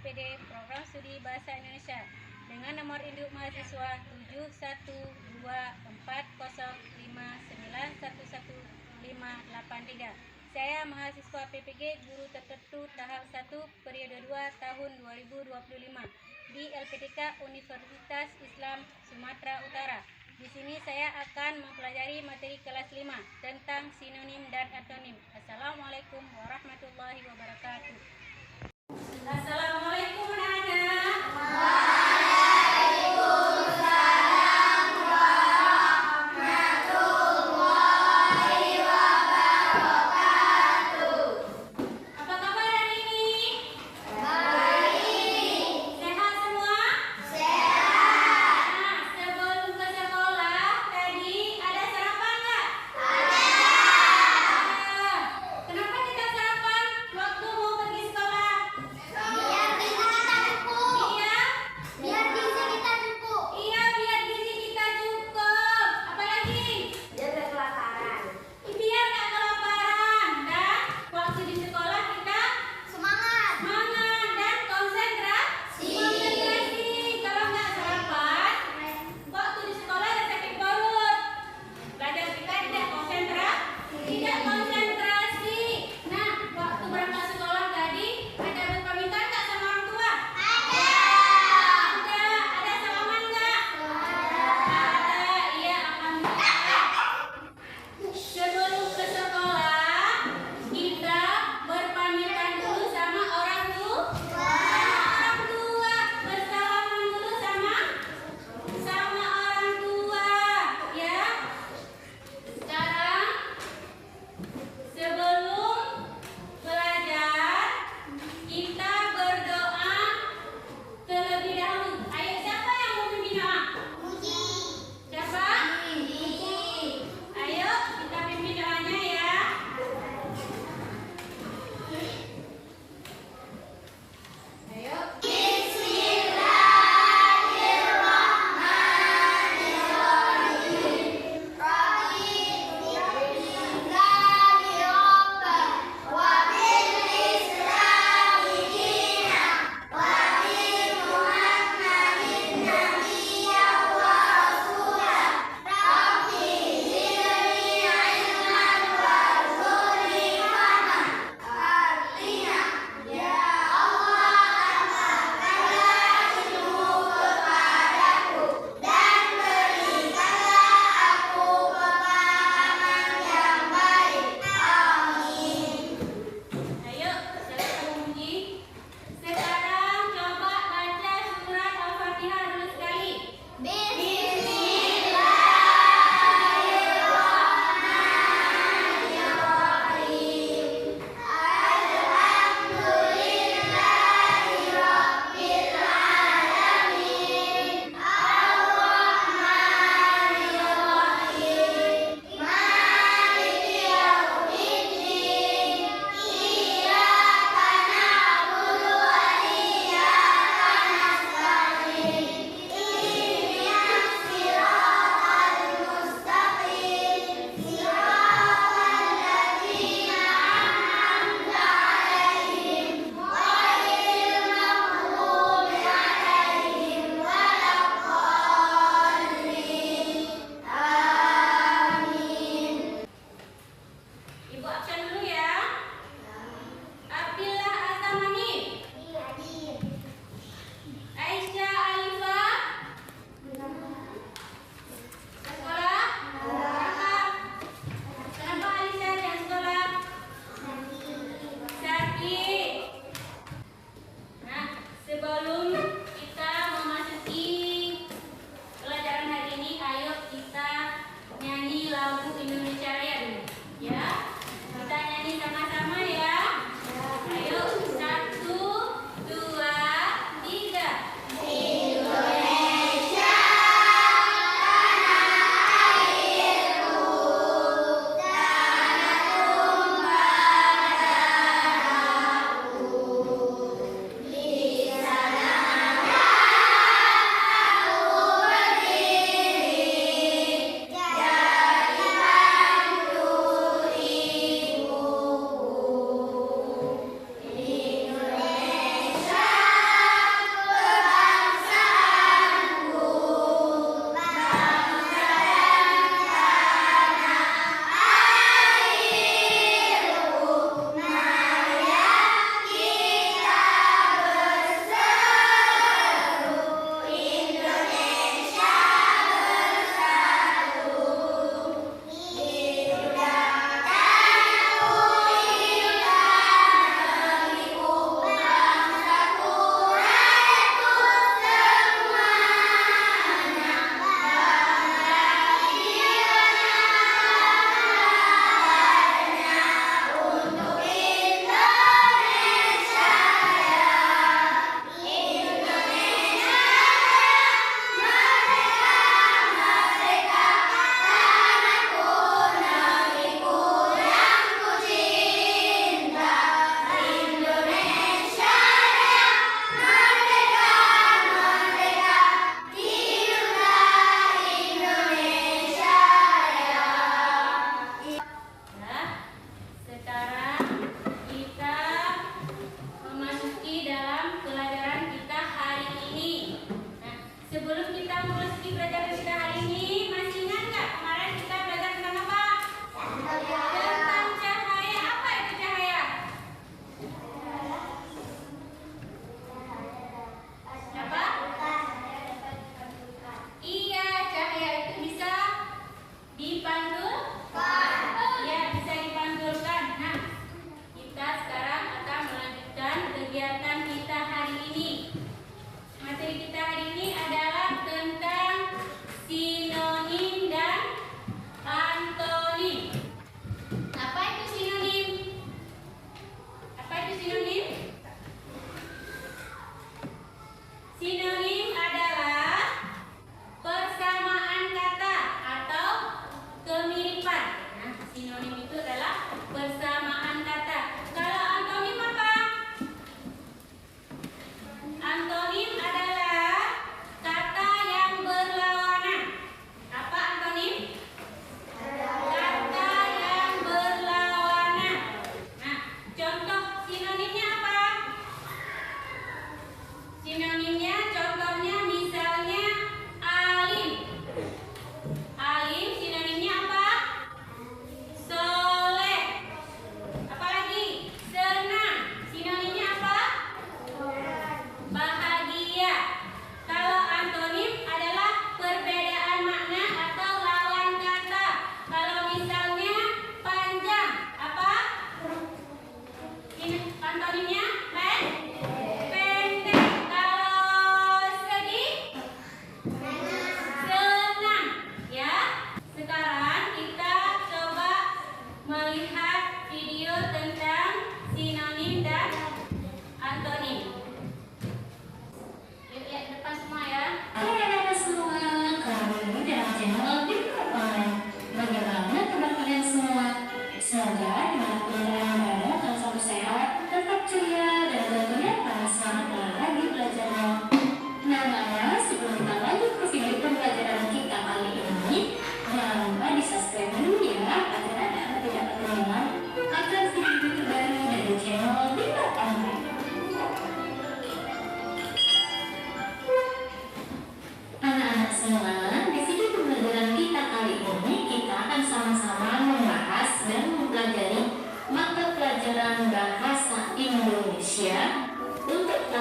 PPD Program Studi Bahasa Indonesia dengan nomor induk mahasiswa 7124059111583. Saya mahasiswa PPG Guru Tertentu tahap 1 periode 2 tahun 2025 di LPTK Universitas Islam Sumatera Utara. Di sini saya akan mempelajari materi kelas 5 tentang sinonim dan antonim. Assalamualaikum warahmatullahi wabarakatuh. Assalamualaikum anak-anak. Waalaikumsalam warahmatullahi wabarakatuh. Apa kabar hari ini? Baik. Sehat semua? Sehat. Nah, sebelum ke sekolah tadi ada sarapan nggak? Ada. Kenapa kita sarapan?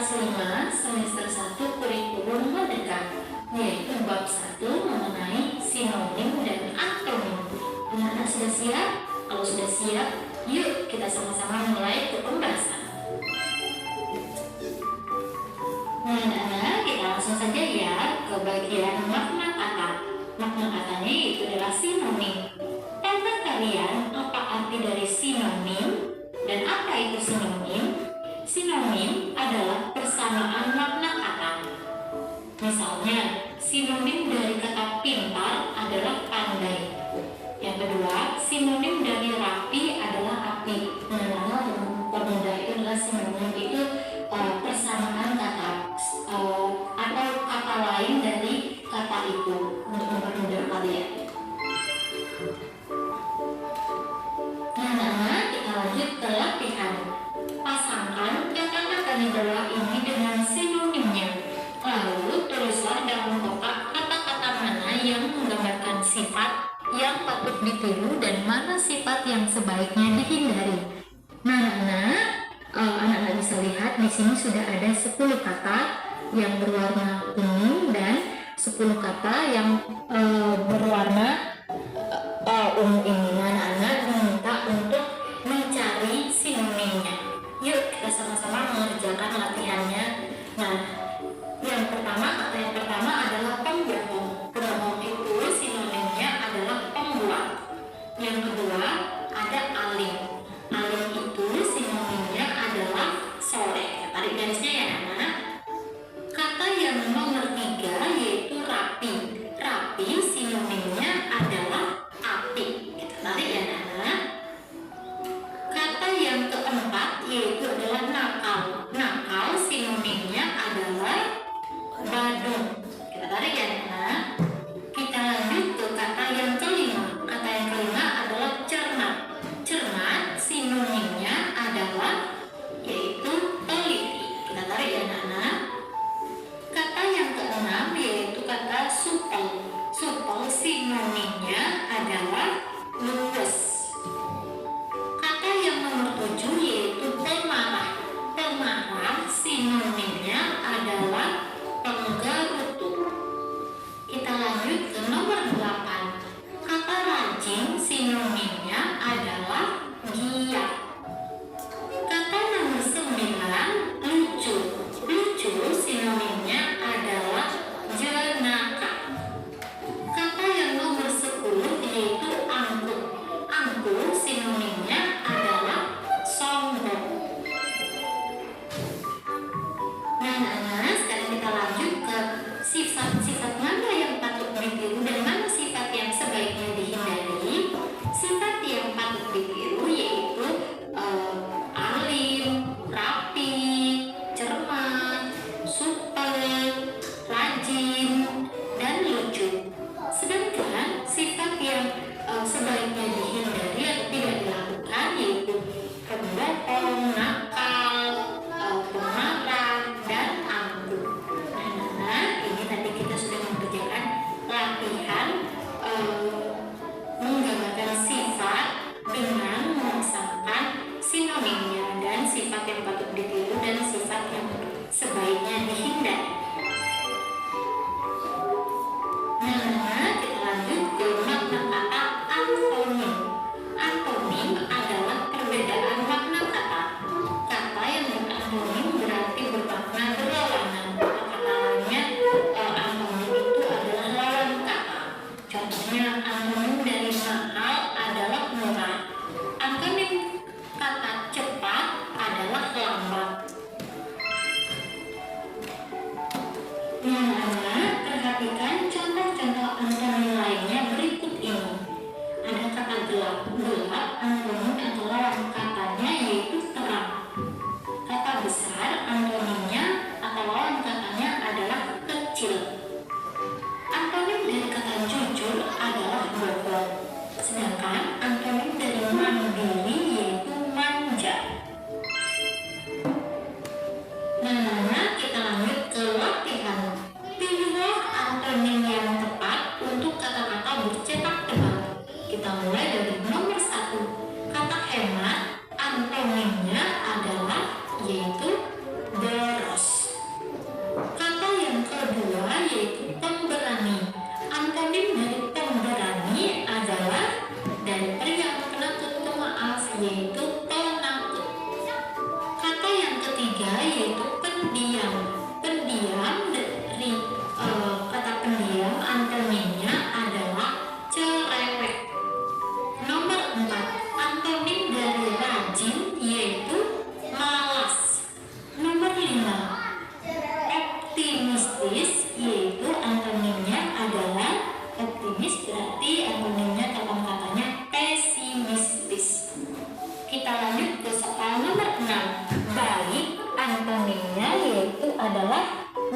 kelas 5 semester 1 kurikulum merdeka, yaitu bab 1 mengenai sinonim dan antonim. Anak-anak sudah siap? Kalau sudah siap, yuk kita sama-sama mulai ke pembahasan. Nah, anak-anak, kita langsung saja ya ke bagian makna kata. Makna katanya itu adalah sinonim. Tanya kalian apa arti dari sinonim dan apa itu sinonim? Sinonim adalah persamaan makna kata. Misalnya, sinonim dari kata pintar adalah pandai. Yang kedua, sinonim dari rapi adalah api. Nah, untuk pemuda itu adalah sinonim itu persamaan kata atau kata lain dari kata itu untuk mempermudah kalian. Nah, kita lanjut ke latihan. Pasangkan kata-kata di bawah ini dengan sinonimnya. Lalu tulislah dalam kotak kata-kata mana yang menggambarkan sifat yang patut ditiru dan mana sifat yang sebaiknya dihindari. Anak-anak bisa lihat di sini sudah ada 10 kata yang berwarna kuning dan 10 kata yang berwarna ungu ini. Anak-anak diminta untuk mencari sinonimnya. Yuk kita sama-sama mengerjakan latihannya. Nah, kata yang pertama adalah pembohong. Pembohong itu sinonimnya adalah pembuat. Yang kedua ada alim. Alim itu sinonimnya adalah soleh. Tarik garisnya ya anak. Kata yang nomor 3 yaitu rapi. Rapi sinonimnya adalah api. Kita tarik ya anak. Kata yang keempat yaitu adalah nakal.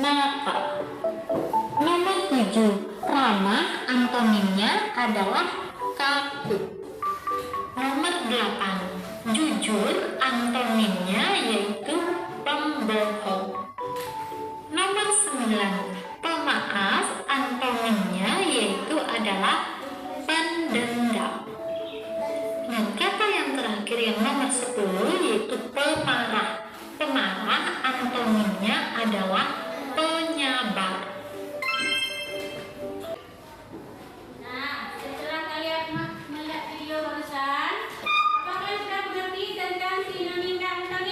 nakal. Nomor 7, ramah, antonimnya adalah kaku. Nomor 8, jujur, antonimnya yaitu pembohong. Nomor 9, pemaaf, antonimnya yaitu adalah pendendam. Dan kata yang terakhir yang nomor 10 yaitu pemarah. Pemarah antonimnya adalah penyabar. Nah, setelah kalian melihat video barusan, apakah kalian sudah mengerti tentang sinonim dan antonim?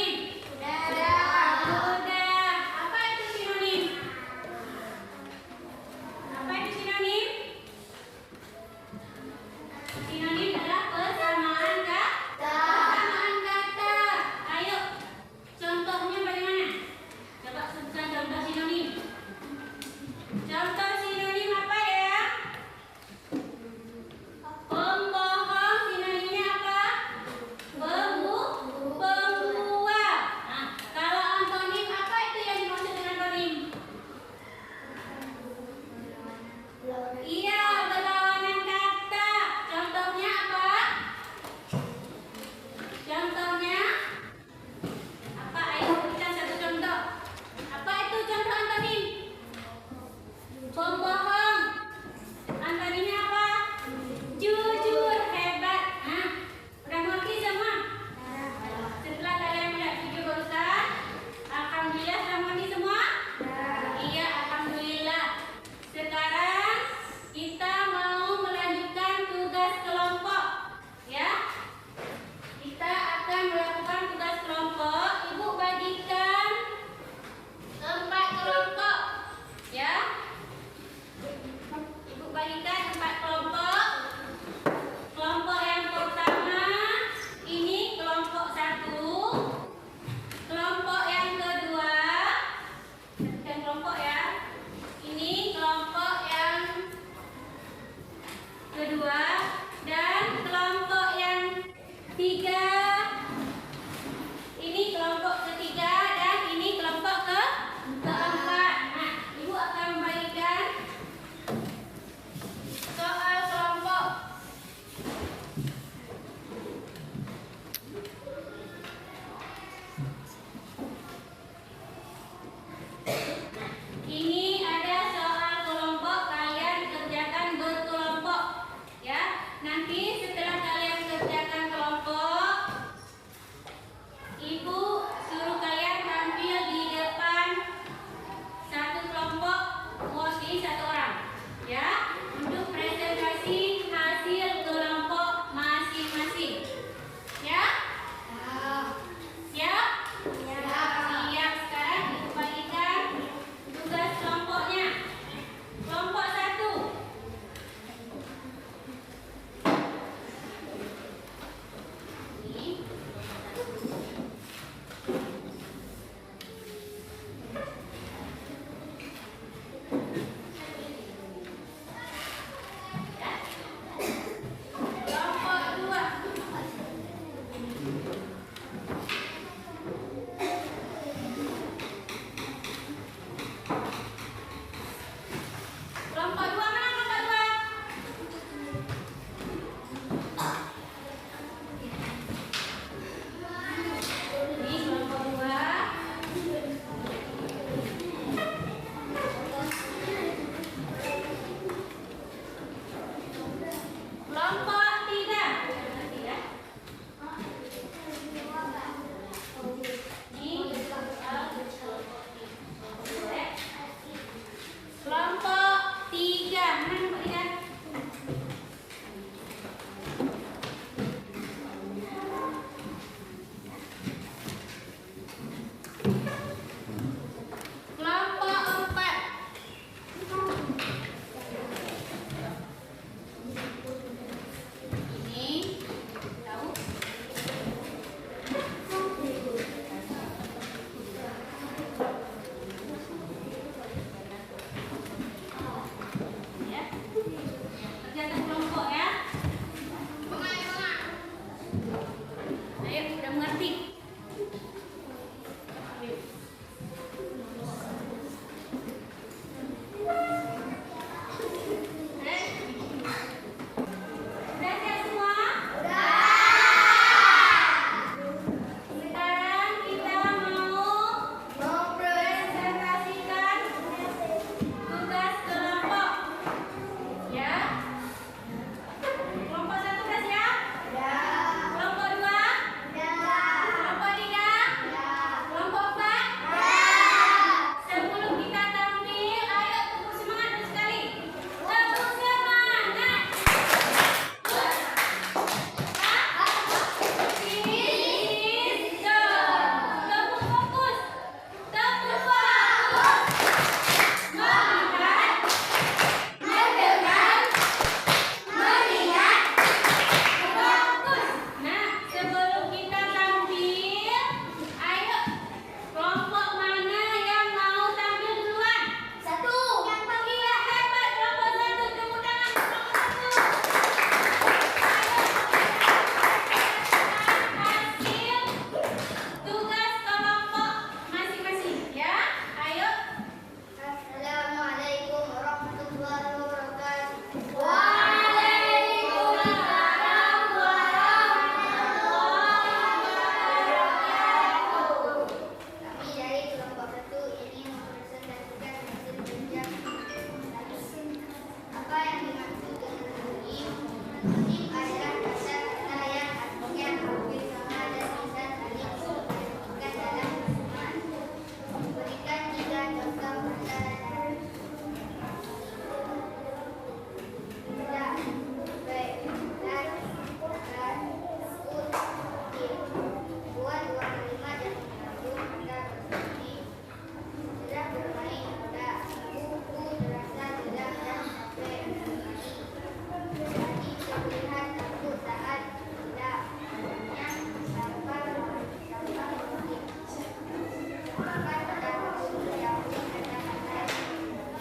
Maka terdapat yang kata-kata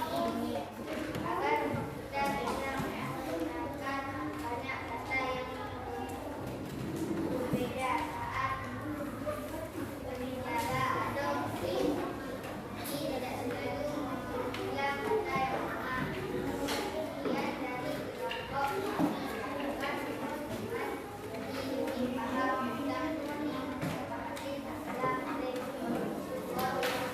ini agar kita bisa menggunakan banyak kata yang berbeda saat berbicara atau tidak selalu mengulang kata yang sama. Kemudian dari kelompok ini akan dengan lebih paham tentang ini seperti dalam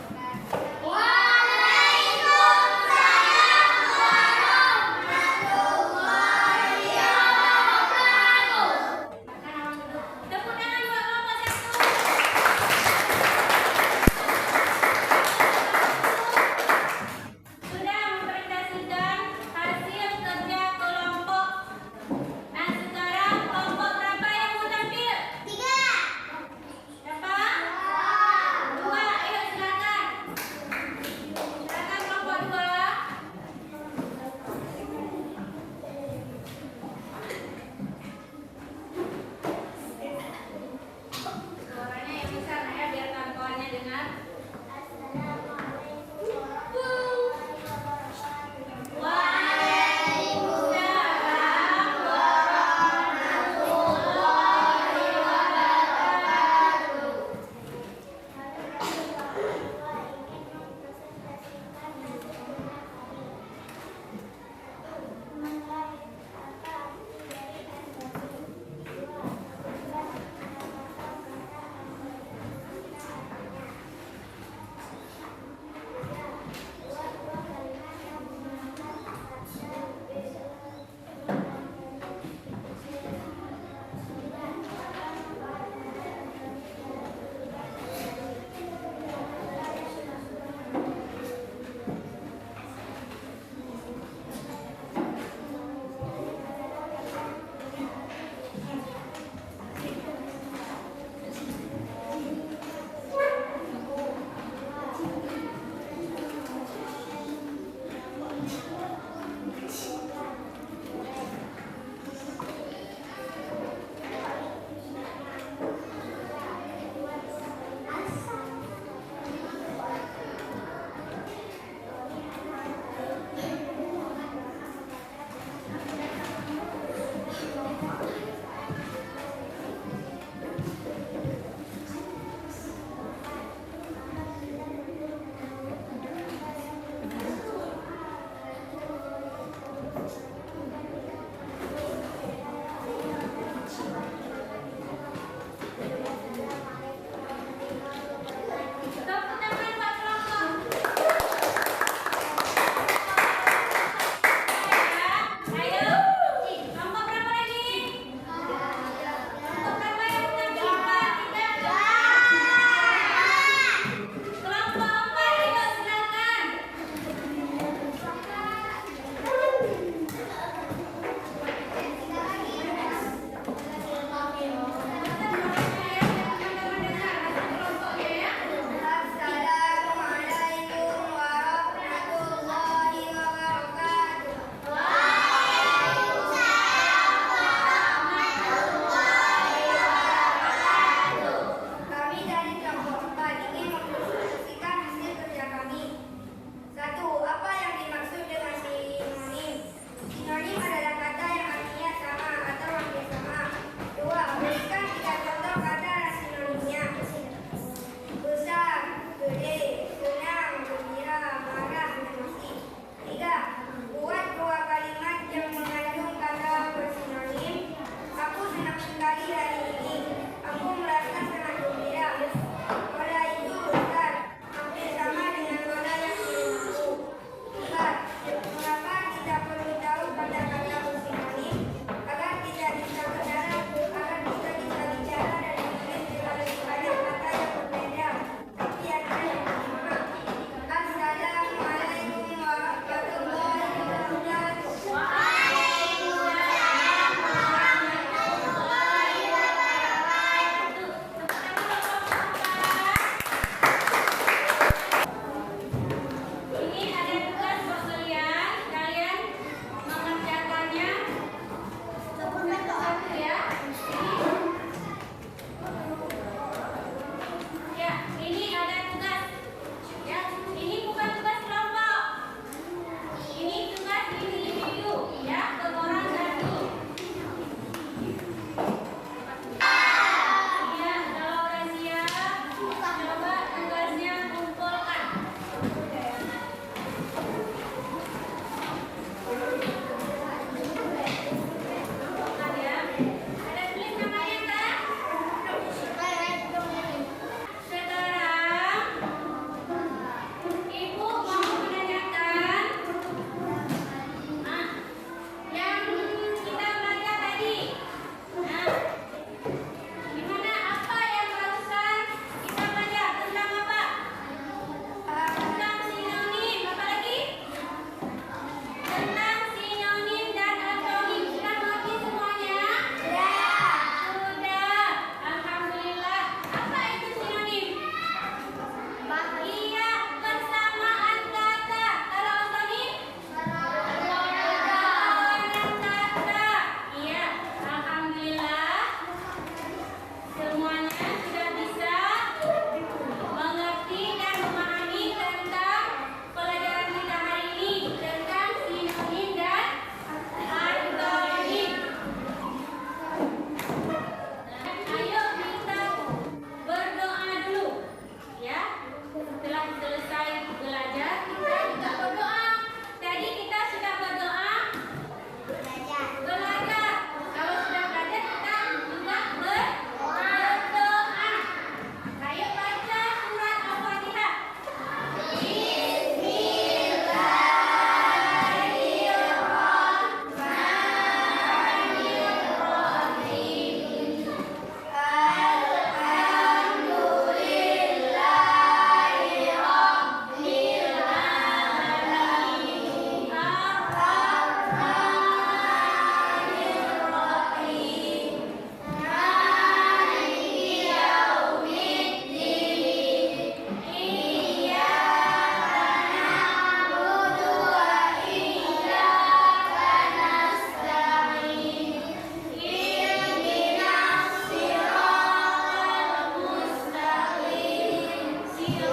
Iya.